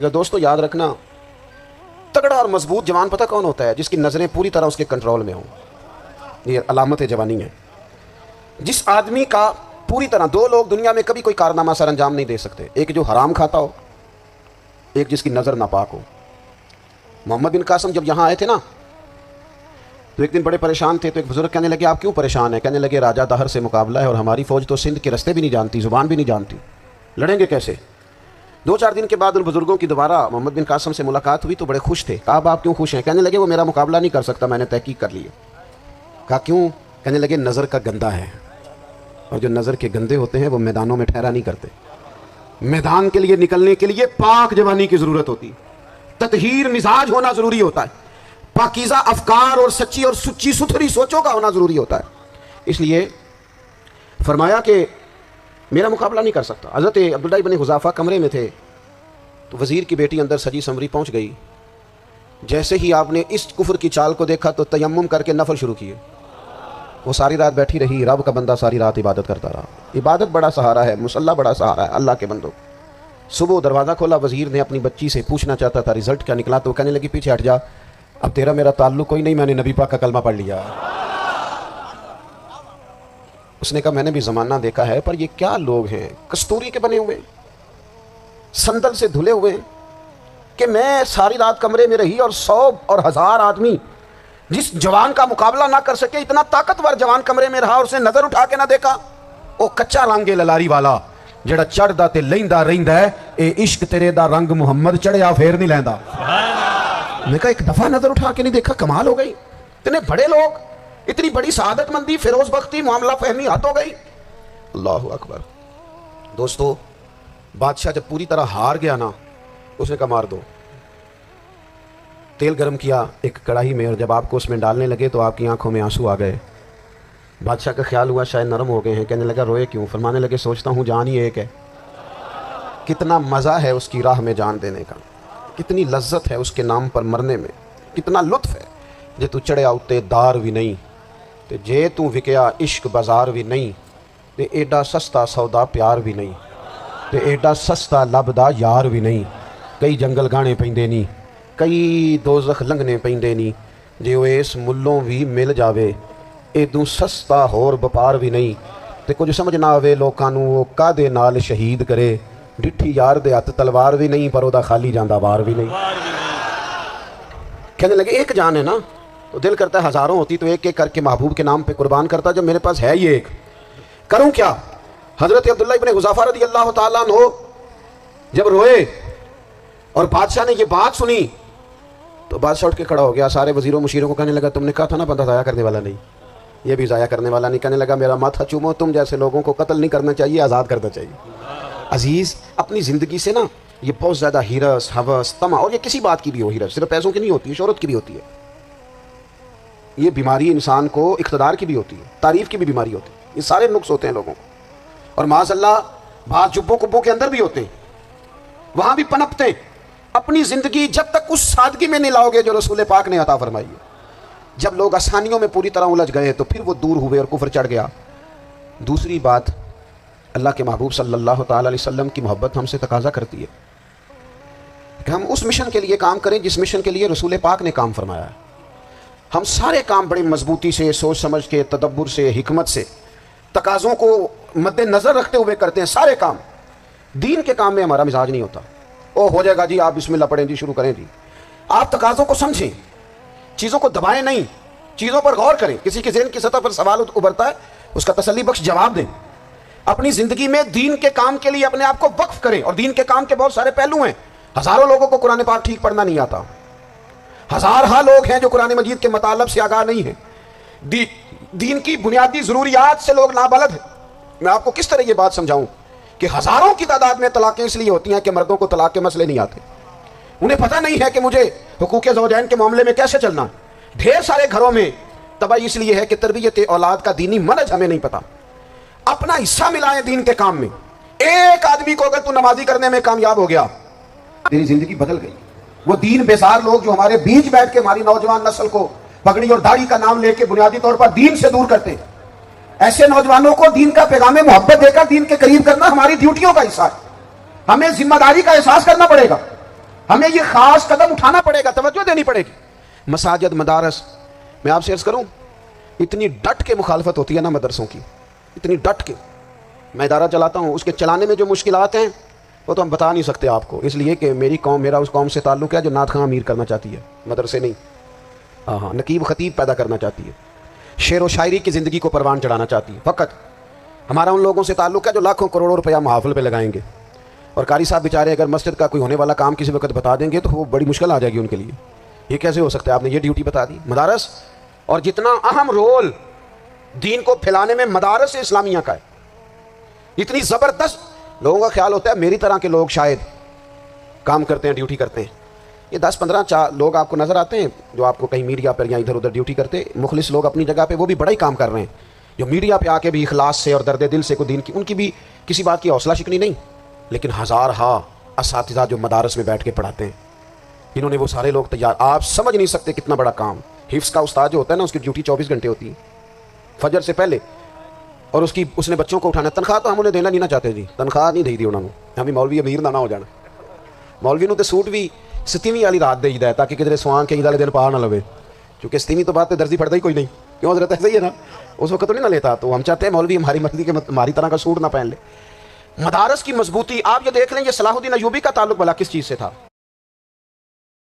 دوستو یاد رکھنا، تگڑا اور مضبوط جوان پتہ کون ہوتا ہے؟ جس کی نظریں پوری طرح اس کے کنٹرول میں ہوں۔ یہ علامت جوانی ہے۔ جس آدمی کا پوری طرح، دو لوگ دنیا میں کبھی کوئی کارنامہ سر انجام نہیں دے سکتے، ایک جو حرام کھاتا ہو، ایک جس کی نظر ناپاک ہو۔ محمد بن قاسم جب یہاں آئے تھے نا تو ایک دن بڑے پریشان تھے، تو ایک بزرگ کہنے لگے آپ کیوں پریشان ہیں؟ کہنے لگے راجہ دہر سے مقابلہ ہے اور ہماری فوج تو سندھ کے رستے بھی نہیں جانتی، زبان بھی نہیں جانتی، لڑیں گے کیسے؟ دو چار دن کے بعد ان بزرگوں کی دوبارہ محمد بن قاسم سے ملاقات ہوئی تو بڑے خوش تھے۔ کہا آپ کیوں خوش ہیں؟ کہنے لگے وہ میرا مقابلہ نہیں کر سکتا، میں نے تحقیق کر لی ہے۔ کہا کیوں؟ کہنے لگے نظر کا گندہ ہے، اور جو نظر کے گندے ہوتے ہیں وہ میدانوں میں ٹھہرا نہیں کرتے۔ میدان کے لیے نکلنے کے لیے پاک جوانی کی ضرورت ہوتی، تطہیر مزاج ہونا ضروری ہوتا ہے، پاکیزہ افکار اور سچی اور سچی ستھری سوچوں کا ہونا ضروری ہوتا ہے۔ اس لیے فرمایا کہ میرا مقابلہ نہیں کر سکتا۔ حضرت عبداللہ بن حذافہ کمرے میں تھے تو وزیر کی بیٹی اندر سجی سمری پہنچ گئی۔ جیسے ہی آپ نے اس کفر کی چال کو دیکھا تو تیمم کر کے نفل شروع کیے۔ وہ ساری رات بیٹھی رہی، رب کا بندہ ساری رات عبادت کرتا رہا۔ عبادت بڑا سہارا ہے، مصلی بڑا سہارا ہے اللہ کے بندوں۔ صبح دروازہ کھولا، وزیر نے اپنی بچی سے پوچھنا چاہتا تھا رزلٹ کیا نکلا، تو کہنے لگی پیچھے ہٹ جا، اب تیرا میرا تعلق کوئی نہیں، میں نے نبی پاک کا کلمہ پڑھ لیا۔ اس نے کہا میں نے بھی زمانہ دیکھا ہے، پر یہ کیا لوگ ہیں، کستوری کے بنے ہوئے، سندل سے دھلے ہوئے، کہ میں ساری رات کمرے میں رہی اور 100 اور 1000 آدمی جس جوان کا مقابلہ نہ کر سکے، اتنا طاقتور جوان کمرے میں رہا اور اس نے نظر اٹھا کے نہ دیکھا۔ او کچا رنگ للاری والا جڑا چڑھدا تے لیندا رہندا ہے، اے عشق تیرے دا رنگ محمد چڑھیا پھر نہیں لیندا۔ میں کہا ایک دفعہ نظر اٹھا کے نہیں دیکھا، کمال ہو گئی۔ اتنے بڑے لوگ، اتنی بڑی سعادت مندی، فیروز بختی، معاملہ فہمی حد ہو گئی۔ اللہ اکبر۔ دوستو بادشاہ جب پوری طرح ہار گیا نا، اس نے کہا مار دو۔ تیل گرم کیا ایک کڑاہی میں، اور جب آپ کو اس میں ڈالنے لگے تو آپ کی آنکھوں میں آنسو آ گئے۔ بادشاہ کا خیال ہوا شاید نرم ہو گئے ہیں، کہنے لگا روئے کیوں؟ فرمانے لگے سوچتا ہوں جان ہی ایک ہے، کتنا مزہ ہے اس کی راہ میں جان دینے کا، کتنی لذت ہے اس کے نام پر مرنے میں، کتنا لطف ہے۔ جے تو چڑھیا اتے دار بھی نہیں تے جے تو وکیا عشق بازار بھی نہیں، تے ایڈا سستا سودا پیار بھی نہیں، تے ایڈا سستا لبدا یار بھی نہیں۔ کئی جنگل گانے پیندے نہیں، کئی دوزخ لنگنے پیندے نہیں، جے وہ اس ملوں بھی مل جاوے ایدوں سستا ہور بپار بھی نہیں۔ تے کچھ سمجھ نہ آوے لوکاں نوں وہ کادے نال شہید کرے، ڈٹھی یار دے ہاتھ تلوار بھی نہیں، پر او دا خالی جاندا وار بھی نہیں۔ کہنے لگے ایک جان ہے نا، تو دل کرتا ہے ہزاروں ہوتی تو ایک ایک کر کے محبوب کے نام پہ قربان کرتا، جب میرے پاس ہے یہ ایک، کروں کیا؟ حضرت عبداللہ ابن حذافہ رضی اللہ تعالیٰ عنہ جب روئے اور بادشاہ نے یہ بات سنی تو بادشاہ اٹھ کے کھڑا ہو گیا، سارے وزیروں مشیروں کو کہنے لگا تم نے کہا تھا نا بندہ ضائع کرنے والا نہیں، یہ بھی ضائع کرنے والا نہیں۔ کہنے لگا میرا ماتھا چومو، تم جیسے لوگوں کو قتل نہیں کرنا چاہیے، آزاد کرنا چاہیے۔ عزیز اپنی زندگی سے نا یہ بہت زیادہ ہرس، ہوس، طمع، اور یہ کسی بات کی بھی ہو، ہرس صرف پیسوں کی نہیں ہوتی ہے، شہرت کی بھی ہوتی ہے، یہ بیماری انسان کو اقتدار کی بھی ہوتی ہے، تعریف کی بھی بیماری ہوتی ہے، یہ سارے نقص ہوتے ہیں لوگوں کو، اور معاذ اللہ بعض جبوں کبوں کے اندر بھی ہوتے ہیں، وہاں بھی پنپتے ہیں۔ اپنی زندگی جب تک اس سادگی میں نہیں لاؤ گے جو رسول پاک نے عطا فرمائی ہے، جب لوگ آسانیوں میں پوری طرح الجھ گئے تو پھر وہ دور ہوئے اور کفر چڑھ گیا۔ دوسری بات، اللہ کے محبوب صلی اللہ تعالی علیہ وسلم کی محبت ہم سے تقاضا کرتی ہے کہ ہم اس مشن کے لیے کام کریں جس مشن کے لیے رسول پاک نے کام فرمایا ہے۔ ہم سارے کام بڑی مضبوطی سے، سوچ سمجھ کے، تدبر سے، حکمت سے، تقاضوں کو مد نظر رکھتے ہوئے کرتے ہیں سارے کام۔ دین کے کام میں ہمارا مزاج نہیں ہوتا، او ہو جائے گا جی آپ بسم اللہ پڑھیں جی، شروع کریں جی۔ آپ تقاضوں کو سمجھیں، چیزوں کو دبائیں نہیں، چیزوں پر غور کریں۔ کسی کے ذہن کی سطح پر سوال ابھرتا ہے، اس کا تسلی بخش جواب دیں۔ اپنی زندگی میں دین کے کام کے لیے اپنے آپ کو وقف کریں، اور دین کے کام کے بہت سارے پہلو ہیں۔ ہزاروں لوگوں کو قرآن پاک ٹھیک پڑھنا نہیں آتا، ہزارہ لوگ ہیں جو قرآن مجید کے مطالب سے آگاہ نہیں ہیں، دین کی بنیادی ضروریات سے لوگ نابلد ہیں۔ میں آپ کو کس طرح یہ بات سمجھاؤں کہ ہزاروں کی تعداد میں طلاقیں اس لیے ہوتی ہیں کہ مردوں کو طلاق کے مسئلے نہیں آتے، انہیں پتہ نہیں ہے کہ مجھے حقوق زوجین کے معاملے میں کیسے چلنا ہے۔ ڈھیر سارے گھروں میں تباہی اس لیے ہے کہ تربیت اولاد کا دینی منہج ہمیں نہیں پتہ۔ اپنا حصہ ملائیں دین کے کام میں۔ ایک آدمی کو اگر تو نمازی کرنے میں کامیاب ہو گیا، تیری زندگی بدل گئی۔ وہ دین بیزار لوگ جو ہمارے بیچ بیٹھ کے ہماری نوجوان نسل کو پگڑی اور داڑھی کا نام لے کے بنیادی طور پر دین سے دور کرتے ہیں، ایسے نوجوانوں کو دین کا پیغام محبت دے کر دین کے قریب کرنا ہماری ڈیوٹیوں کا حصہ ہے۔ ہمیں ذمہ داری کا احساس کرنا پڑے گا۔ ہمیں یہ خاص قدم اٹھانا پڑے گا، توجہ دینی پڑے گی. مساجد، مدارس، میں آپ سے عرض کروں اتنی ڈٹ کے مخالفت ہوتی ہے نا مدرسوں کی، اتنی ڈٹ کے. میں ادارہ چلاتا ہوں، اس کے چلانے میں جو مشکلات ہیں وہ تو ہم بتا نہیں سکتے آپ کو، اس لیے کہ میری قوم، میرا اس قوم سے تعلق ہے جو نعت خواں امیر کرنا چاہتی ہے، مدرسے نہیں. ہاں، نقیب خطیب پیدا کرنا چاہتی ہے، شعر و شاعری کی زندگی کو پروان چڑھانا چاہتی ہے. فقط ہمارا ان لوگوں سے تعلق ہے جو لاکھوں کروڑوں روپیہ محافل پہ لگائیں گے، اور قاری صاحب بیچارے اگر مسجد کا کوئی ہونے والا کام کسی وقت بتا دیں گے تو وہ بڑی مشکل آ جائے گی ان کے لیے. یہ کیسے ہو سکتا ہے، آپ نے یہ ڈیوٹی بتا دی. مدارس، اور جتنا اہم رول دین کو پھیلانے میں مدارس اسلامیہ کا ہے، اتنی زبردست. لوگوں کا خیال ہوتا ہے میری طرح کے لوگ شاید کام کرتے ہیں، ڈیوٹی کرتے ہیں. یہ 10-15 لوگ آپ کو نظر آتے ہیں جو آپ کو کہیں میڈیا پر یا ادھر ادھر ڈیوٹی کرتے، مخلص لوگ اپنی جگہ پہ، وہ بھی بڑا ہی کام کر رہے ہیں. جو میڈیا پہ آ کے بھی اخلاص سے اور درد دل سے کو دین کی، ان کی بھی کسی بات کی حوصلہ شکنی نہیں. لیکن ہزارہا اساتذہ جو مدارس میں بیٹھ کے پڑھاتے ہیں، انہوں نے وہ سارے لوگ تیار، آپ سمجھ نہیں سکتے کتنا بڑا کام. حفظ کا استاد جو ہوتا ہے نا، اس کی ڈیوٹی 24 گھنٹے ہوتی ہے فجر سے پہلے، اور اس نے بچوں کو اٹھانا. تنخواہ تو ہم انہیں دینا نہیں نہ چاہتے جی، تنخواہ نہیں دی انہوں نے. ہمیں مولوی امیر نہ ہو جانا، مولوی نو تے سوٹ بھی 7ویں والی رات دے ہے تاکہ کدھر سوان کے عید والے دن پا نہ لوے، کیونکہ 7ویں تو بات تے درزی پڑتا ہی کوئی نہیں. کیوں حضرت ایسا ہی ہے نا، اس وقت تو نہیں نہ لیتا. تو ہم چاہتے ہیں مولوی ہماری مرضی کے ہماری طرح کا سوٹ نہ پہن لے. مدارس کی مضبوطی آپ یہ دیکھ لیں، یہ صلاح الدین ایوبی کا تعلق بلا کس چیز سے تھا؟